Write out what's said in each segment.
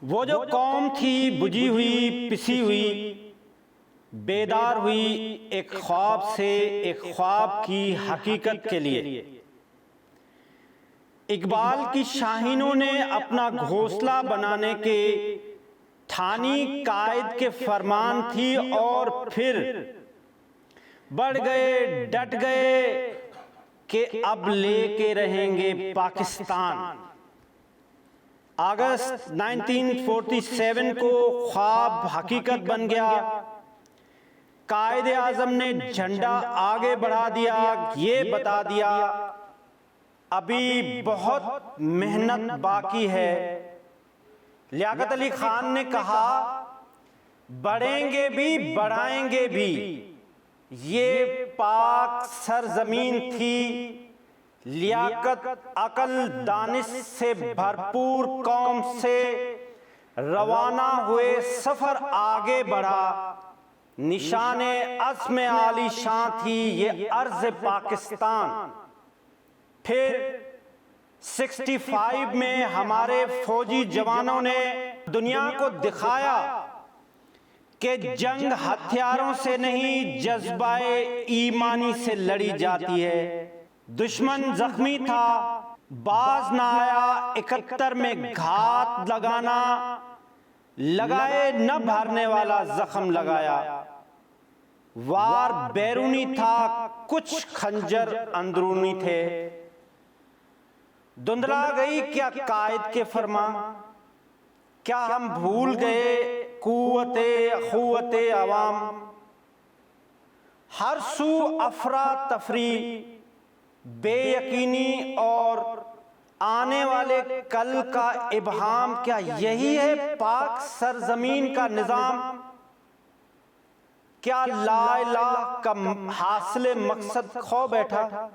وہ جو قوم تھی بجھی ہوئی پسی ہوئی، بیدار ہوئی ایک خواب سے، ایک خواب کی حقیقت کے لیے۔ اقبال کی شاہینوں نے اپنا گھونسلہ بنانے کے ٹھانی قائد کے فرمان تھی، اور پھر بڑھ گئے، ڈٹ گئے کہ اب لے کے رہیں گے پاکستان۔ اگست 1947 کو خواب حقیقت بن گیا۔ قائد اعظم نے جھنڈا آگے بڑھا دیا، یہ بتا دیا ابھی بہت محنت باقی ہے۔ لیاقت علی خان نے کہا بڑھیں گے بھی بڑھائیں گے بھی، یہ پاک سرزمین تھی۔ لیاقت، عقل، دانش سے بھرپور قوم سے روانہ ہوئے، سفر آگے بڑھا۔ نشان عزم عالی شان تھی یہ ارض پاکستان۔ پھر 65 میں ہمارے فوجی جوانوں نے دنیا کو دکھایا کہ جنگ ہتھیاروں سے نہیں، جذبہ ایمانی سے لڑی جاتی ہے۔ دشمن زخمی تھا، باز نہ آیا 71 میں گھات لگانا، لگائے نہ بھرنے والا زخم لگایا۔ وار بیرونی تھا، کچھ خنجر اندرونی تھے۔ دھندلا گئی کیا قائد کے فرمان؟ کیا ہم بھول گئے قوت اخوت عوام؟ ہر سو افراتفری، بے یقینی اور آنے والے کل کا ابہام، کیا یہی ہے پاک سرزمین کا نظام؟ کیا لا الہ کا حاصل مقصد کھو بیٹھا؟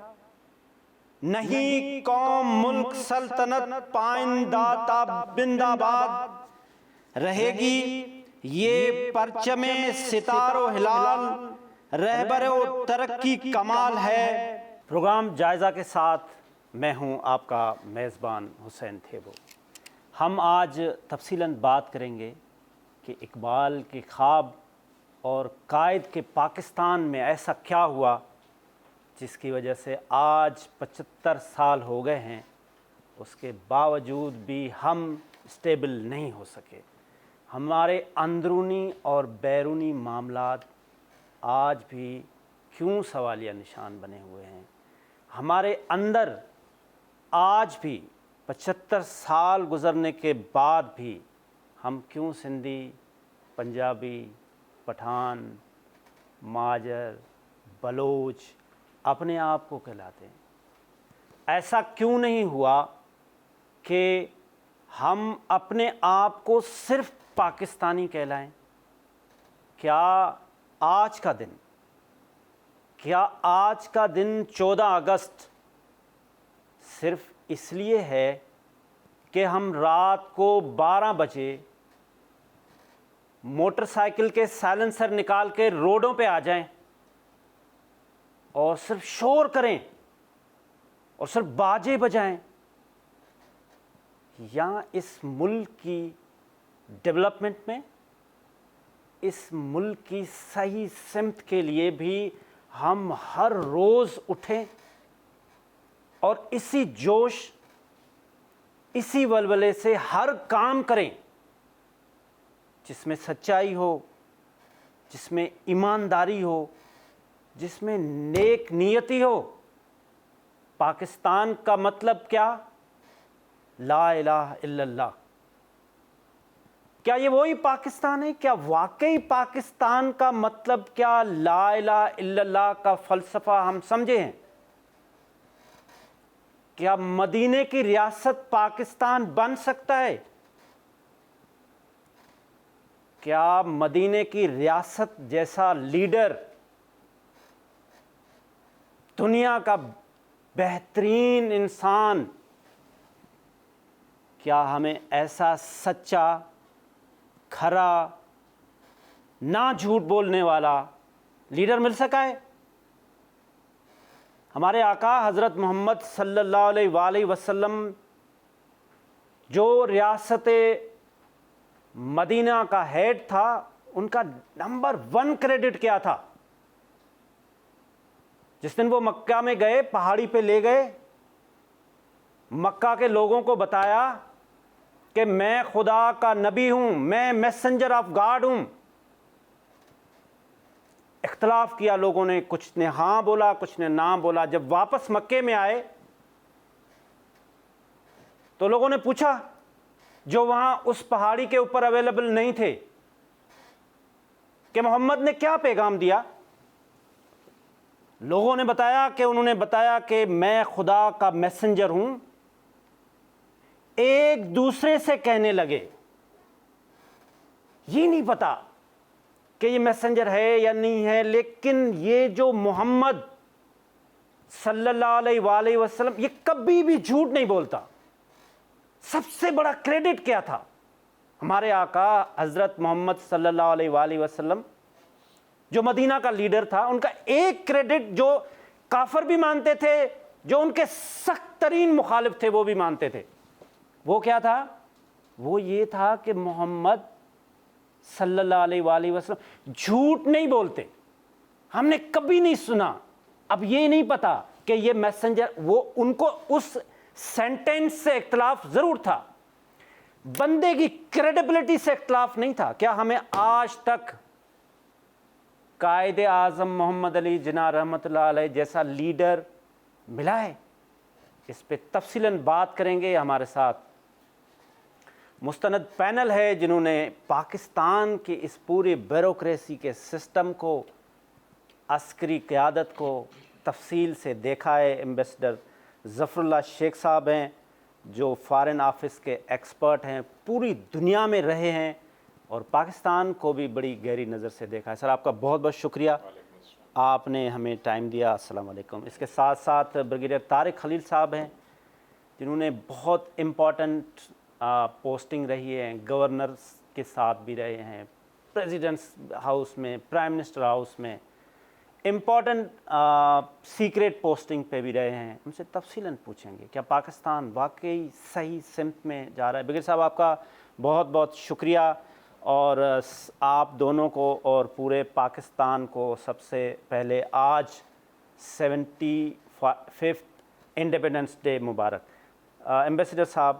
نہیں قوم، ملک، سلطنت پائندہ تابند آباد رہے گی۔ یہ پرچم ستار و ہلال، رہبر و ترقی کمال ہے۔ پروگرام جائزہ کے ساتھ میں ہوں آپ کا میزبان حسین تھیبو۔ ہم آج تفصیلاً بات کریں گے کہ اقبال کے خواب اور قائد کے پاکستان میں ایسا کیا ہوا جس کی وجہ سے آج 75 سال ہو گئے ہیں، اس کے باوجود بھی ہم اسٹیبل نہیں ہو سکے۔ ہمارے اندرونی اور بیرونی معاملات آج بھی کیوں سوالیہ نشان بنے ہوئے ہیں؟ ہمارے اندر آج بھی 75 سال گزرنے کے بعد بھی ہم کیوں سندھی، پنجابی، پٹھان، ماجر، بلوچ اپنے آپ کو کہلاتے ہیں؟ ایسا کیوں نہیں ہوا کہ ہم اپنے آپ کو صرف پاکستانی کہلائیں؟ کیا آج کا دن 14 اگست صرف اس لیے ہے کہ ہم رات کو 12 بجے موٹر سائیکل کے سائلنسر نکال کے روڈوں پہ آ جائیں اور صرف شور کریں اور صرف باجے بجائیں؟ یا اس ملک کی ڈیولپمنٹ میں، اس ملک کی صحیح سمت کے لیے بھی ہم ہر روز اٹھیں اور اسی جوش، اسی ولولے سے ہر کام کریں جس میں سچائی ہو، جس میں ایمانداری ہو، جس میں نیک نیتی ہو۔ پاکستان کا مطلب کیا؟ لا الہ الا اللہ۔ کیا یہ وہی پاکستان ہے؟ کیا واقعی پاکستان کا مطلب کیا لا الہ الا اللہ کا فلسفہ ہم سمجھے ہیں؟ کیا مدینے کی ریاست پاکستان بن سکتا ہے؟ کیا مدینے کی ریاست جیسا لیڈر، دنیا کا بہترین انسان، کیا ہمیں ایسا سچا، کھرا، نہ جھوٹ بولنے والا لیڈر مل سکا ہے؟ ہمارے آقا حضرت محمد صلی اللہ علیہ وآلہ وسلم جو ریاست مدینہ کا ہیڈ تھا، ان کا نمبر 1 کریڈٹ کیا تھا؟ جس دن وہ مکہ میں گئے، پہاڑی پہ لے گئے، مکہ کے لوگوں کو بتایا کہ میں خدا کا نبی ہوں، میں میسنجر آف گاڈ ہوں۔ اختلاف کیا لوگوں نے، کچھ نے ہاں بولا، کچھ نے نہ بولا۔ جب واپس مکے میں آئے تو لوگوں نے پوچھا جو وہاں اس پہاڑی کے اوپر اویلیبل نہیں تھے کہ محمد نے کیا پیغام دیا؟ لوگوں نے بتایا کہ انہوں نے بتایا کہ میں خدا کا میسنجر ہوں۔ ایک دوسرے سے کہنے لگے، یہ نہیں پتا کہ یہ میسنجر ہے یا نہیں ہے، لیکن یہ جو محمد صلی اللہ علیہ وآلہ وسلم، یہ کبھی بھی جھوٹ نہیں بولتا۔ سب سے بڑا کریڈٹ کیا تھا؟ ہمارے آقا حضرت محمد صلی اللہ علیہ وآلہ وسلم جو مدینہ کا لیڈر تھا، ان کا ایک کریڈٹ جو کافر بھی مانتے تھے، جو ان کے سخت ترین مخالف تھے وہ بھی مانتے تھے، وہ کیا تھا؟ وہ یہ تھا کہ محمد صلی اللہ علیہ وآلہ وسلم جھوٹ نہیں بولتے۔ ہم نے کبھی نہیں سنا، اب یہ نہیں پتا کہ یہ میسنجر، وہ ان کو اس سینٹینس سے اختلاف ضرور تھا، بندے کی کریڈیبلٹی سے اختلاف نہیں تھا۔ کیا ہمیں آج تک قائد اعظم محمد علی جناح رحمۃ اللہ علیہ جیسا لیڈر ملا ہے؟ اس پہ تفصیلاً بات کریں گے۔ ہمارے ساتھ مستند پینل ہے جنہوں نے پاکستان کی اس پورے بیوروکریسی کے سسٹم کو، عسکری قیادت کو تفصیل سے دیکھا ہے۔ ایمبیسڈر ظفر اللہ شیخ صاحب ہیں جو فارن آفس کے ایکسپرٹ ہیں، پوری دنیا میں رہے ہیں اور پاکستان کو بھی بڑی گہری نظر سے دیکھا ہے۔ سر آپ کا بہت بہت شکریہ، آپ نے ہمیں ٹائم دیا۔ السلام علیکم۔ اس کے ساتھ ساتھ بریگیڈیئر طارق خلیل صاحب ہیں جنہوں نے بہت امپورٹنٹ پوسٹنگ رہی ہے، گورنر کے ساتھ بھی رہے ہیں، پریزیڈنٹس ہاؤس میں، پرائم منسٹر ہاؤس میں، امپورٹنٹ سیکریٹ پوسٹنگ پہ بھی رہے ہیں۔ ہم سے تفصیلاً پوچھیں گے کیا پاکستان واقعی صحیح سمت میں جا رہا ہے۔ بریگیڈیئر صاحب آپ کا بہت بہت شکریہ، اور آپ دونوں کو اور پورے پاکستان کو سب سے پہلے آج 75 انڈیپینڈنس ڈے مبارک۔ ایمبیسڈر صاحب،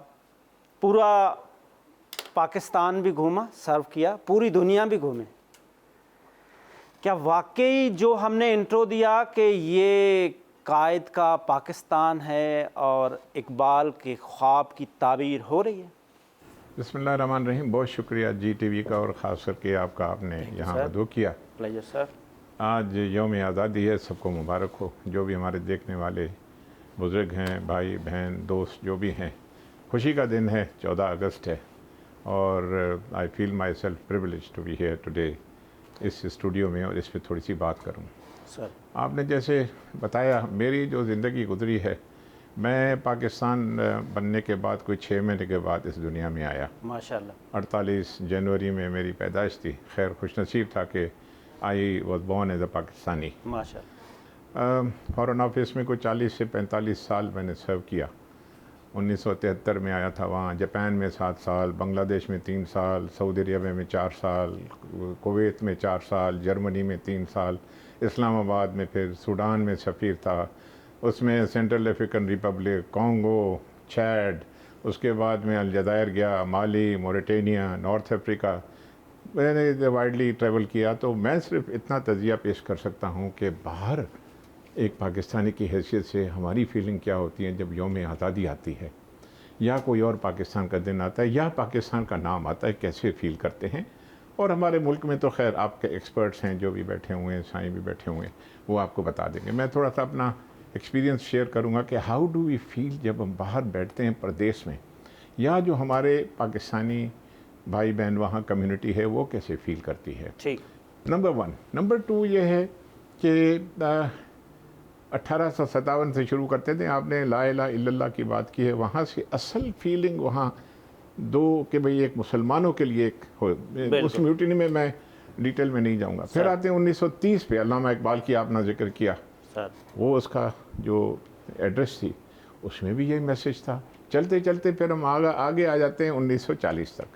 پورا پاکستان بھی گھوما، سرو کیا، پوری دنیا بھی گھومے، کیا واقعی جو ہم نے انٹرو دیا کہ یہ قائد کا پاکستان ہے اور اقبال کے خواب کی تعبیر ہو رہی ہے؟ بسم اللہ الرحمن الرحیم۔ بہت شکریہ جی ٹی وی کا اور خاص کر کے آپ کا، آپ نے یہاں مدعو کیا۔ پلیزر سر۔ آج یوم آزادی ہے، سب کو مبارک ہو۔ جو بھی ہمارے دیکھنے والے بزرگ ہیں، بھائی بہن دوست جو بھی ہیں، خوشی کا دن ہے، 14 اگست ہے، اور I feel myself privilege to be here today اس اسٹوڈیو میں، اور اس پہ تھوڑی سی بات کروں۔ سر آپ نے جیسے بتایا، میری جو زندگی گزری ہے، میں پاکستان بننے کے بعد کوئی 6 مہینے کے بعد اس دنیا میں آیا۔ ماشاءاللہ۔ 48 جنوری میں میری پیدائش تھی۔ خیر خوش نصیب تھا کہ I was born as a Pakistani. ماشاءاللہ۔ فارن آفس میں کوئی 40 سے 45 سال میں نے سرو کیا۔ 1973 میں آیا تھا وہاں، جاپان میں 7 سال، بنگلہ دیش میں 3 سال، سعودی عربیہ میں 4 سال، کویت میں 4 سال، جرمنی میں 3 سال، اسلام آباد میں پھر سوڈان میں سفیر تھا، اس میں سینٹرل افریقن ریپبلک، کانگو، چیڈ، اس کے بعد میں الجزائر گیا، مالی، موریٹینیا، نارتھ افریقہ، میں نے وائڈلی ٹریول کیا۔ تو میں صرف اتنا تجزیہ پیش کر سکتا ہوں کہ باہر ایک پاکستانی کی حیثیت سے ہماری فیلنگ کیا ہوتی ہے جب یوم آزادی آتی ہے، یا کوئی اور پاکستان کا دن آتا ہے، یا پاکستان کا نام آتا ہے، کیسے فیل کرتے ہیں۔ اور ہمارے ملک میں تو خیر آپ کے ایکسپرٹس ہیں جو بھی بیٹھے ہوئے ہیں، سائیں بھی بیٹھے ہوئے ہیں، وہ آپ کو بتا دیں گے۔ میں تھوڑا سا اپنا ایکسپیرینس شیئر کروں گا کہ ہاؤ ڈو وی فیل جب ہم باہر بیٹھتے ہیں پردیس میں، یا جو ہمارے پاکستانی بھائی بہن وہاں کمیونٹی ہے وہ کیسے فیل کرتی ہے۔ ٹھیک۔ نمبر 1۔ نمبر 2 یہ ہے کہ 1857 سے شروع کرتے تھے، آپ نے لا الہ الا اللہ کی بات کی ہے، وہاں سے اصل فیلنگ وہاں کہ بھئی ایک مسلمانوں کے لیے ایک ہو، اس میوٹینی میں ڈیٹیل میں نہیں جاؤں گا۔ پھر آتے ہیں 1930 پہ، علامہ اقبال کی آپ نے ذکر کیا، وہ اس کا جو ایڈریس تھی اس میں بھی یہی میسج تھا۔ چلتے چلتے پھر ہم آگے آ جاتے ہیں 1940 تک۔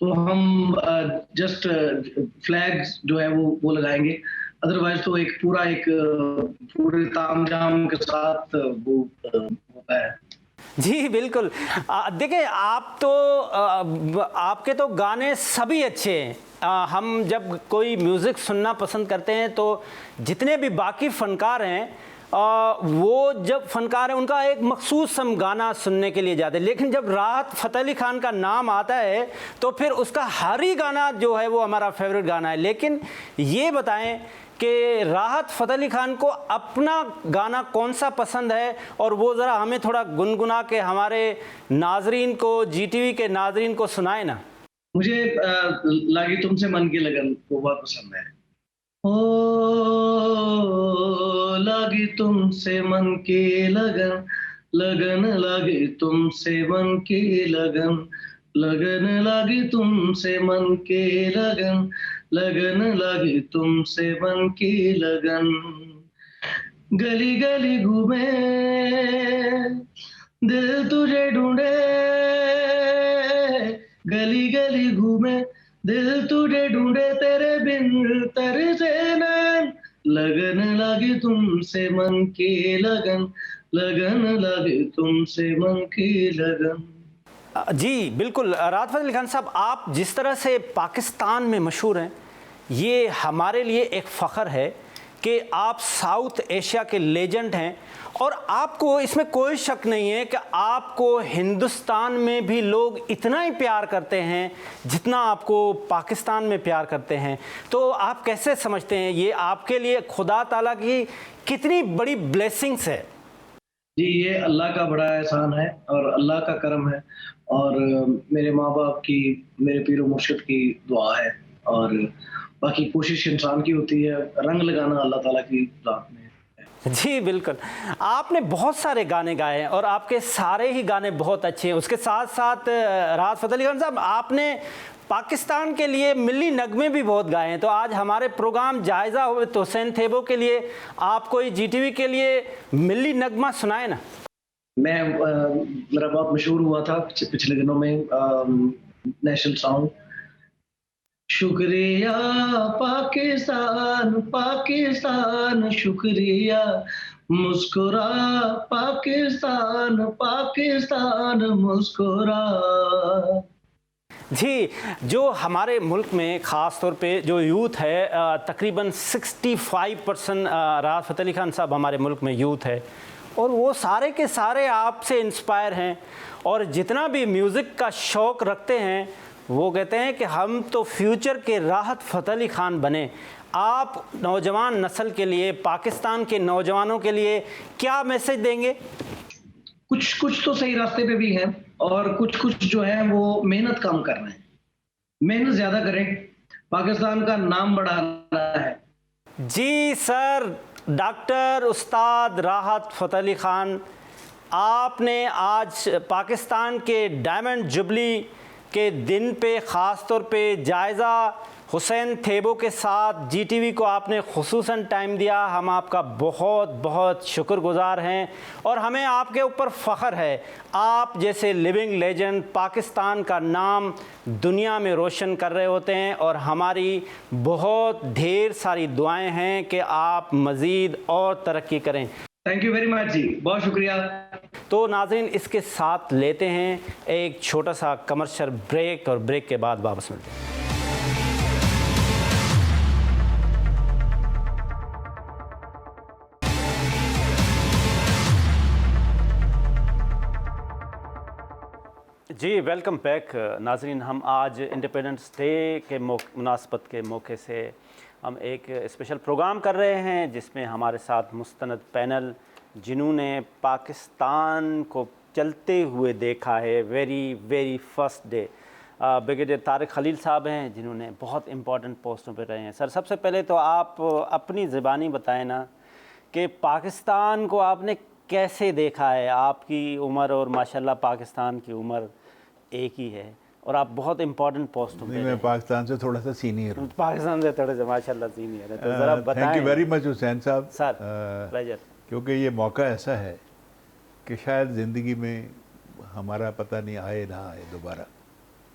تو ہم جسٹ فلیگز جو ہے وہ لگائیں گے. ادروائز تو ایک پورے تام جام کے ساتھ وہ ہوتا ہے. جی بالکل. دیکھیں آپ کے تو گانے سبھی اچھے ہیں. ہم جب کوئی میوزک سننا پسند کرتے ہیں تو جتنے بھی باقی فنکار ہیں وہ جب فنکار ہیں ان کا ایک مخصوص ہم گانا سننے کے لیے جاتے ہیں، لیکن جب راحت فتح علی خان کا نام آتا ہے تو پھر اس کا ہر ہی گانا جو ہے وہ ہمارا فیوریٹ گانا ہے. لیکن یہ بتائیں کہ راحت فتح علی خان کو اپنا گانا کون سا پسند ہے، اور وہ ذرا ہمیں تھوڑا گنگنا کے ہمارے ناظرین کو، جی ٹی وی کے ناظرین کو سنائے نا. مجھے لاگی تم سے من کی لگن وہ بہت پسند ہے. او لاگی تم سے من کی لگن، لگن لاگی تم سے من کی لگن، لگن لاگی تم سے من کی لگن، لگن لاگی تم سے من کی لگن. گلی گلی گھومے دل تجھے ڈھونڈے، گلی گلی گھومے دل تجھے ڈھونڈے، تیرے بن ترسے نین، لگن لگی تم سے من کی لگن، لگن لگی تم سے من کی لگن. جی بالکل. راحت فتح علی خان صاحب، آپ جس طرح سے پاکستان میں مشہور ہیں، یہ ہمارے لیے ایک فخر ہے کہ آپ ساؤتھ ایشیا کے لیجنڈ ہیں، اور آپ کو اس میں کوئی شک نہیں ہے کہ آپ کو ہندوستان میں بھی لوگ اتنا ہی پیار کرتے ہیں جتنا آپ کو پاکستان میں پیار کرتے ہیں. تو آپ کیسے سمجھتے ہیں یہ آپ کے لیے خدا تعالیٰ کی کتنی بڑی بلیسنگس ہے؟ جی یہ اللہ کا بڑا احسان ہے اور اللہ کا کرم ہے، اور میرے ماں باپ کی، میرے پیر و مرشد کی دعا ہے، اور باقی کوشش انسان کی ہوتی ہے، رنگ لگانا اللہ تعالیٰ کی ذات میں. جی بالکل. آپ نے بہت سارے گانے گائے ہیں اور آپ کے سارے ہی گانے بہت اچھے ہیں. اس کے ساتھ ساتھ راحت فتح علی خان صاحب، آپ نے پاکستان کے لیے ملی نغمے بھی بہت گائے ہیں. تو آج ہمارے پروگرام جائزہ ہوئے تو حسین تھیبو کے لیے آپ کوئی جی ٹی وی کے لیے ملی نغمہ سنائے نا. میرا بہت مشہور ہوا تھا پچھلے دنوں میں نیشنل سانگ، شکریہ پاکستان پاکستان شکریہ، مسکرا پاکستان پاکستان مسکرا. جی، جو ہمارے ملک میں خاص طور پہ جو یوتھ ہے، تقریباً 65% راحت فتح علی خان صاحب ہمارے ملک میں یوتھ ہے، اور وہ سارے کے سارے آپ سے انسپائر ہیں، اور جتنا بھی میوزک کا شوق رکھتے ہیں وہ کہتے ہیں کہ ہم تو فیوچر کے راحت فتح علی خان بنے. آپ نوجوان نسل کے لیے، پاکستان کے نوجوانوں کے لیے کیا میسج دیں گے؟ کچھ تو صحیح راستے پہ بھی ہیں، اور کچھ جو ہے وہ محنت کم کر رہے ہیں. محنت زیادہ کریں، پاکستان کا نام بڑھانا ہے. جی سر، ڈاکٹر استاد راحت فتح علی خان، آپ نے آج پاکستان کے ڈائمنڈ جبلی کے دن پہ خاص طور پہ جائزہ حسین تھیبو کے ساتھ جی ٹی وی کو آپ نے خصوصاً ٹائم دیا. ہم آپ کا بہت بہت شکر گزار ہیں، اور ہمیں آپ کے اوپر فخر ہے. آپ جیسے لیونگ لیجنڈ پاکستان کا نام دنیا میں روشن کر رہے ہوتے ہیں، اور ہماری بہت ڈھیر ساری دعائیں ہیں کہ آپ مزید اور ترقی کریں. تھینک یو ویری مچ جی، بہت شکریہ. تو ناظرین، اس کے ساتھ لیتے ہیں ایک چھوٹا سا کمرشل بریک، اور بریک کے بعد واپس ملتے ہیں. جی ویلکم بیک ناظرین. ہم آج انڈیپینڈنس ڈے کے مناسبت کے موقع سے ہم ایک اسپیشل پروگرام کر رہے ہیں جس میں ہمارے ساتھ مستند پینل جنہوں نے پاکستان کو چلتے ہوئے دیکھا ہے very first day. Brigadier Tariq Khalil صاحب ہیں جنہوں نے بہت امپورٹنٹ پوسٹوں پہ رہے ہیں. سر، سب سے پہلے تو آپ اپنی زبانی بتائیں نا کہ پاکستان کو آپ نے کیسے دیکھا ہے. آپ کی عمر اور ماشاءاللہ پاکستان کی عمر ایک ہی ہے، اور آپ بہت امپورٹنٹ پوسٹوں پہ. میں پاکستان سے تھوڑا سا سینئر ہوں. پاکستان سے تھوڑا سا ماشاءاللہ سینئر ہے، تو ذرا بتائیں. تھینک یو ویری مچ حسین صاحب. سر پلیجر. کیونکہ یہ موقع ایسا ہے کہ شاید زندگی میں ہمارا پتہ نہیں آئے نہ آئے دوبارہ.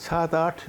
7-8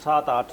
7-8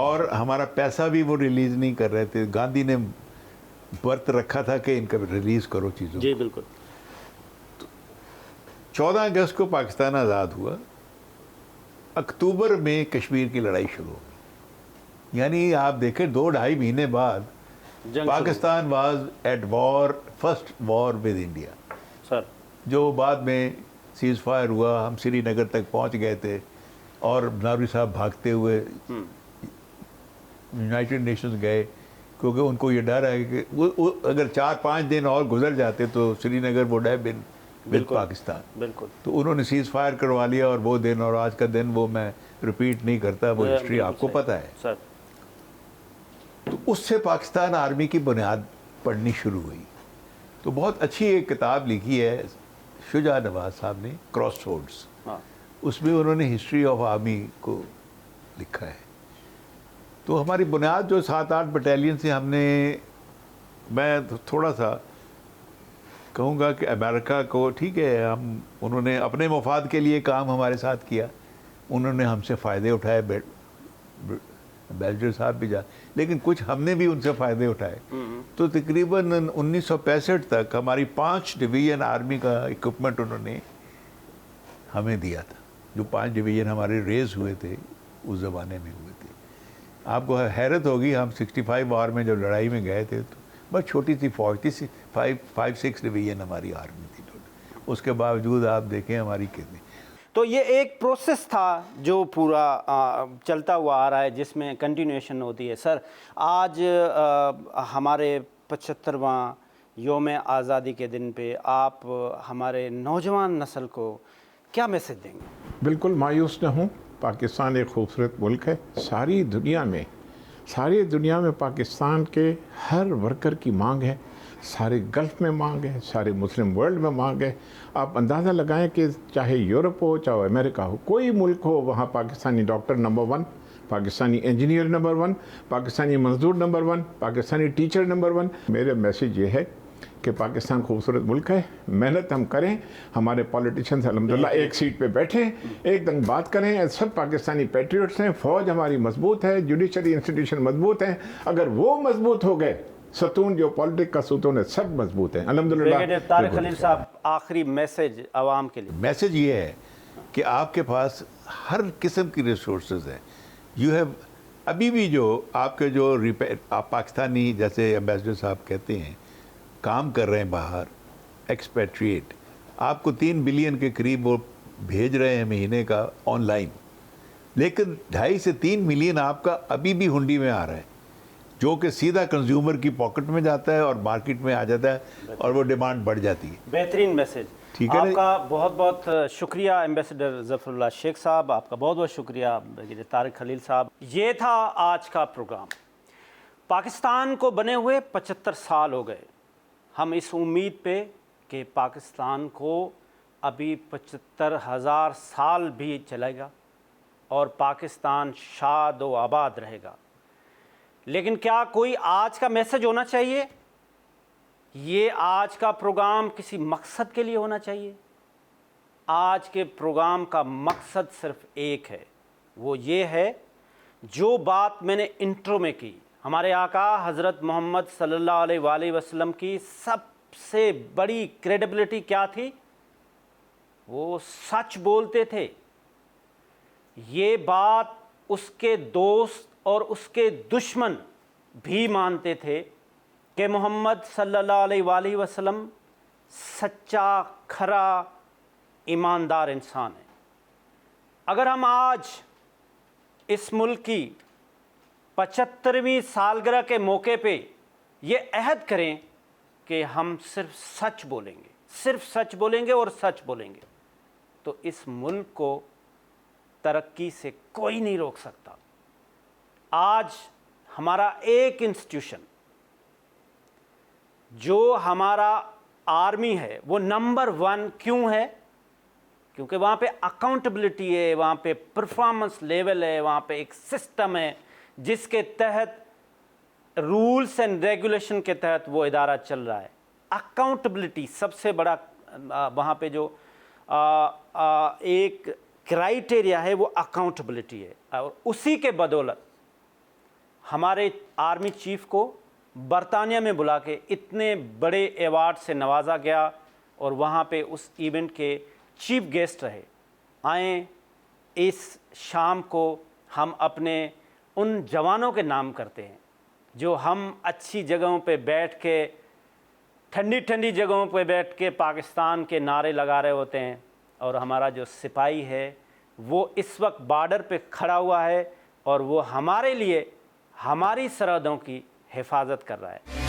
اور ہمارا پیسہ بھی وہ ریلیز نہیں کر رہے تھے. گاندھی نے برت رکھا تھا کہ ان کا ریلیز کرو چیزوں. جی بالکل. 14 اگست کو پاکستان آزاد ہوا. اکتوبر میں کشمیر کی لڑائی شروع ہو گئی. یعنی آپ دیکھیں 2-2.5 مہینے بعد Pakistan was at war, first war with India. Sir جو بعد میں سیز فائر ہوا, ہم سری نگر تک پہنچ گئے تھے اور ناروی صاحب بھاگتے ہوئے یونائٹڈ نیشنز گئے, کیونکہ ان کو یہ ڈر ہے کہ وہ اگر 4-5 دن اور گزر جاتے تو Srinagar would have been with Pakistan. بالکل. تو انہوں نے سیز فائر کروا لیا, اور وہ دن اور آج کا دن وہ میں ریپیٹ نہیں کرتا, وہ ہسٹری آپ کو پتہ ہے. سر تو اس سے پاکستان آرمی کی بنیاد پڑھنی شروع ہوئی. تو بہت اچھی ایک کتاب لکھی ہے شجاع نواز صاحب نے, کراس روڈز. اس میں انہوں نے ہسٹری آف آرمی کو لکھا ہے. تو ہماری بنیاد جو 7-8 بٹالین سے ہم نے, میں تھوڑا سا کہوں گا کہ امریکہ کو ٹھیک ہے, انہوں نے اپنے مفاد کے لیے کام ہمارے ساتھ کیا, انہوں نے ہم سے فائدے اٹھائے, بیلجر صاحب بھی لیکن کچھ ہم نے بھی ان سے فائدے اٹھائے. تو تقریباً 1965 تک ہماری 5 ڈویژن آرمی کا اکوپمنٹ انہوں نے ہمیں دیا تھا, جو 5 ڈویژن ہمارے ریز ہوئے تھے اس زمانے میں ہوئے تھے. آپ کو حیرت ہوگی, ہم 65 وار میں جب لڑائی میں گئے تھے تو بس چھوٹی سی فوج تھی, 5-6 ڈویژن ہماری آرمی تھی. اس کے باوجود آپ دیکھیں ہماری کتنی. تو یہ ایک پروسیس تھا جو پورا چلتا ہوا آ رہا ہے, جس میں کنٹینیوشن ہوتی ہے. سر آج ہمارے 75واں یوم آزادی کے دن پہ آپ ہمارے نوجوان نسل کو کیا میسج دیں گے؟ بالکل مایوس نہ ہوں. پاکستان ایک خوبصورت ملک ہے. ساری دنیا میں پاکستان کے ہر ورکر کی مانگ ہے. سارے گلف میں مانگ ہے, سارے مسلم ورلڈ میں مانگ ہے. آپ اندازہ لگائیں کہ چاہے یورپ ہو, چاہے امریکہ ہو, کوئی ملک ہو, وہاں Pakistani doctor number 1, Pakistani engineer number 1, Pakistani مزدور نمبر 1, پاکستانی ٹیچر نمبر 1. میرا میسیج یہ ہے کہ پاکستان خوبصورت ملک ہے, محنت ہم کریں. ہمارے پولیٹیشینز الحمدللہ ایک سیٹ پہ بیٹھیں, ایک دم بات کریں. سب پاکستانی پیٹریوٹس ہیں, فوج ہماری مضبوط ہے, جوڈیشری انسٹیٹیوشن مضبوط ہیں. اگر وہ مضبوط ہو گئے, ستون جو پولیٹک کا ستون ہے, سب مضبوط ہیں الحمدللہ. طارق خلیل صاحب, آخری میسیج عوام کے لیے. میسیج یہ ہے کہ آپ کے پاس ہر قسم کی ریسورسز ہیں. یو ہیو, ابھی بھی جو آپ کے جو آپ پاکستانی جیسے ایمبیسڈر صاحب کہتے ہیں کام کر رہے ہیں باہر, ایکسپیٹریٹ, آپ کو 3 بلین کے قریب وہ بھیج رہے ہیں مہینے کا آن لائن, لیکن 2.5 سے 3 ملین آپ کا ابھی بھی ہنڈی میں آ رہا ہے, جو کہ سیدھا کنزیومر کی پاکٹ میں جاتا ہے اور مارکیٹ میں آ جاتا ہے, اور وہ ڈیمانڈ بڑھ جاتی ہے. بہترین میسیج. آپ کا بہت بہت شکریہ ایمبیسڈر ظفر اللہ شیخ صاحب, آپ کا بہت بہت شکریہ طارق خلیل صاحب. یہ تھا آج کا پروگرام. پاکستان کو بنے ہوئے 75 سال ہو گئے. ہم اس امید پہ کہ پاکستان کو ابھی 75,000 سال بھی چلے گا اور پاکستان شاد و آباد رہے گا. لیکن کیا کوئی آج کا میسج ہونا چاہیے؟ یہ آج کا پروگرام کسی مقصد کے لیے ہونا چاہیے؟ آج کے پروگرام کا مقصد صرف ایک ہے, وہ یہ ہے جو بات میں نے انٹرو میں کی. ہمارے آقا حضرت محمد صلی اللہ علیہ وآلہ وسلم کی سب سے بڑی کریڈیبلٹی کیا تھی؟ وہ سچ بولتے تھے. یہ بات اس کے دوست اور اس کے دشمن بھی مانتے تھے کہ محمد صلی اللہ علیہ وآلہ وسلم سچا, کھرا, ایماندار انسان ہے. اگر ہم آج اس ملک کی 75ویں سالگرہ کے موقع پہ یہ عہد کریں کہ ہم صرف سچ بولیں گے, صرف سچ بولیں گے اور سچ بولیں گے, تو اس ملک کو ترقی سے کوئی نہیں روک سکتا. آج ہمارا ایک انسٹیٹیوشن جو ہمارا آرمی ہے وہ نمبر 1 کیوں ہے؟ کیونکہ وہاں پہ اکاؤنٹیبلٹی ہے, وہاں پہ پرفارمنس لیول ہے, وہاں پہ ایک سسٹم ہے جس کے تحت رولز اینڈ ریگولیشن کے تحت وہ ادارہ چل رہا ہے. اکاؤنٹیبلٹی سب سے بڑا وہاں پہ جو ایک کرائیٹیریا ہے وہ اکاؤنٹیبلٹی ہے, اور اسی کے بدولت ہمارے آرمی چیف کو برطانیہ میں بلا کے اتنے بڑے ایوارڈ سے نوازا گیا اور وہاں پہ اس ایونٹ کے چیف گیسٹ رہے. آئیں اس شام کو ہم اپنے ان جوانوں کے نام کرتے ہیں جو ہم اچھی جگہوں پہ بیٹھ کے ٹھنڈی جگہوں پہ بیٹھ کے پاکستان کے نعرے لگا رہے ہوتے ہیں، اور ہمارا جو سپاہی ہے وہ اس وقت بارڈر پہ کھڑا ہوا ہے اور وہ ہمارے لیے ہماری سرحدوں کی حفاظت کر رہا ہے.